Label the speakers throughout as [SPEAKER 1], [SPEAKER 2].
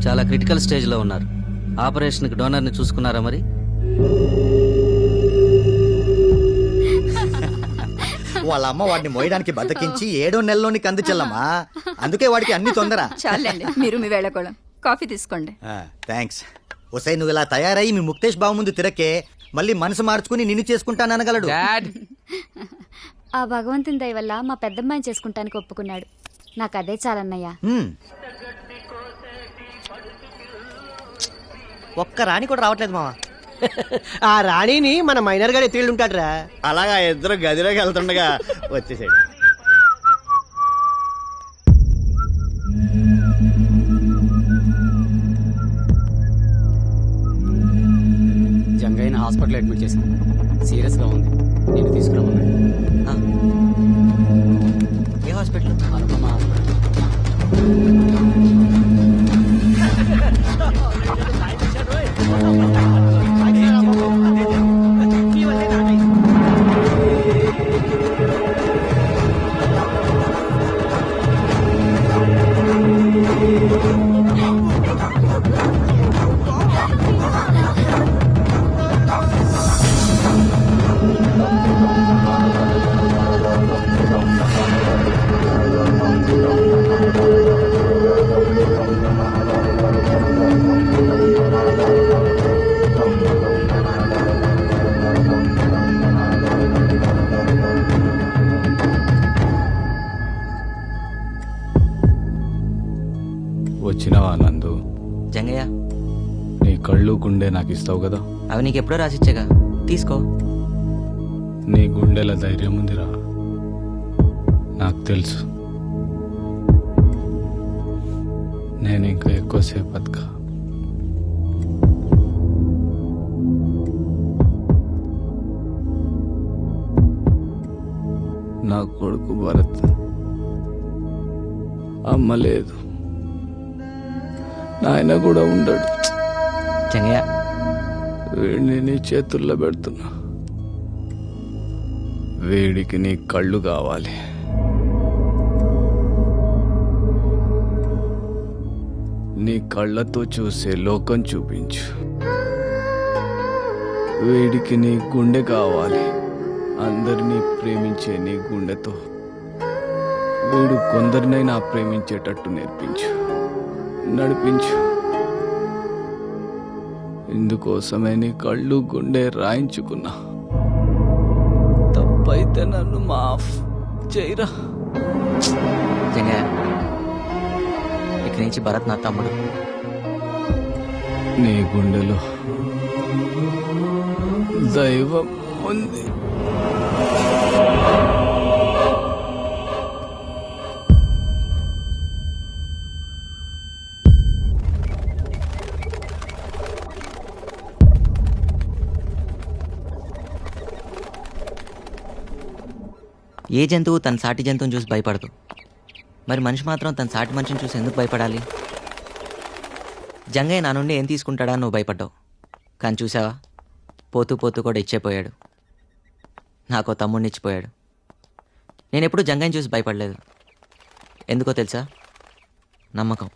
[SPEAKER 1] చాలా క్రిటికల్ స్టేజ్లో ఉన్నారు. ఆపరేషన్కి డోనర్ని చూసుకున్నారా మరి?
[SPEAKER 2] వాళ్ళ అమ్మ వాడిని మోయడానికి బతికించి 7వ నెలలోని కంది చెల్లమ్మా. అందుకే వాడికి అన్ని తొందర.
[SPEAKER 3] చాలండి, మీరు మీ వేళకోళం. కాఫీ తీసుకోండి.
[SPEAKER 2] థ్యాంక్స్. ఒసై నువ్వు ఇలా తయారై మీ ముక్తేష్ బాబు ముందు తిరక్కే మళ్ళీ మనసు మార్చుకుని నిన్ను చేసుకుంటాననగలడు.
[SPEAKER 4] ఆ భగవంతుని దయ వల్ల మా పెద్దమ్మాయిని చేసుకుంటానికి ఒప్పుకున్నాడు. నాకు అదే చాలన్నయ్య.
[SPEAKER 5] ఒక్క రాణి కూడా రావట్లేదు మావా.
[SPEAKER 6] ఆ రాణిని మన మైనర్ గారు ఎత్తిళ్ళుంటాడ్రా.
[SPEAKER 2] అలాగా ఇద్దరు గదిలోకి వెళ్తుండగా వచ్చేసాడు.
[SPEAKER 7] జంగయ్యని హాస్పిటల్ అడ్మిట్ చేశాను. సీరియస్ గా ఉంది. నేను తీసుకురామన్నాడు.
[SPEAKER 5] ఏ హాస్పిటల్?
[SPEAKER 7] అనుపమ హాస్పిటల్.
[SPEAKER 8] వచ్చినావా నందు?
[SPEAKER 5] జంగయ్య,
[SPEAKER 8] నీ కళ్ళు గుండె నాకు ఇస్తావు కదా?
[SPEAKER 5] అవి నీకు ఎప్పుడో రాసిచ్చాగా, తీసుకో.
[SPEAKER 8] నీ గుండెల ధైర్యం ఉందిరా, నాకు తెలుసు. నేను ఇంకా ఎక్కువసేపు బతక. నా కొడుకు భరత్, అమ్మ లేదు, నాయన కూడా ఉండడు.
[SPEAKER 5] జంగయ్య,
[SPEAKER 8] వీడిని నీ చేతుల్లో పెడుతున్నా. వీడికి నీ కళ్ళు కావాలి. నీ కళ్ళతో చూసే లోకం చూపించు. వీడికి నీ గుండె కావాలి. అందరినీ ప్రేమించే నీ గుండెతో వీడు కొందరినైనా ప్రేమించేటట్టు నేర్పించు, నడిపించు. ఇందుకోసమే నీ కళ్ళు గుండె రాయించుకున్నా. తప్పైతే నన్ను మాఫ్ చేయరా.
[SPEAKER 5] జంగయ్య, ఇక్కడి నుంచి భరత్ నా తమ్ముడు.
[SPEAKER 8] నీ గుండెలో దైవం ఉంది.
[SPEAKER 5] ఏ జంతువు తన సాటి జంతువుని చూసి భయపడదు. మరి మనిషి మాత్రం తన సాటి మనిషిని చూసి ఎందుకు భయపడాలి? జంగయ్య నా నుండి ఏం తీసుకుంటాడా నువ్వు భయపడ్డావు. కానీ చూసావా, పోతూ పోతూ కూడా ఇచ్చేపోయాడు. నాకో తమ్ముడిని ఇచ్చిపోయాడు. నేను ఎప్పుడూ జంగయ్యని చూసి భయపడలేదు. ఎందుకో తెలుసా? నమ్మకం.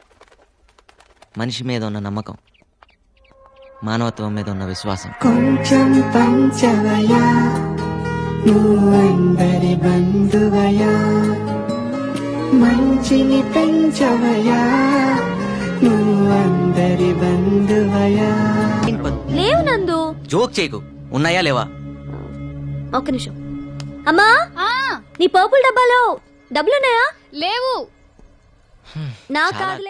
[SPEAKER 5] మనిషి మీద ఉన్న నమ్మకం, మానవత్వం మీద ఉన్న విశ్వాసం.
[SPEAKER 9] కొంచెం పంచవయా, నువ్వందరి బంధువయా, మంచిని పెంచవయా, నువ్వందరి బంధువయా.
[SPEAKER 4] లేవు నందు.
[SPEAKER 5] జోక్ చేయకు. ఉన్నాయా లేవా?
[SPEAKER 4] ఒక్క నిమిషం. అమ్మా, నీ పర్పుల్ డబ్బాలో డబ్బులున్నాయా?
[SPEAKER 3] లేవు.
[SPEAKER 4] నా కాదులే.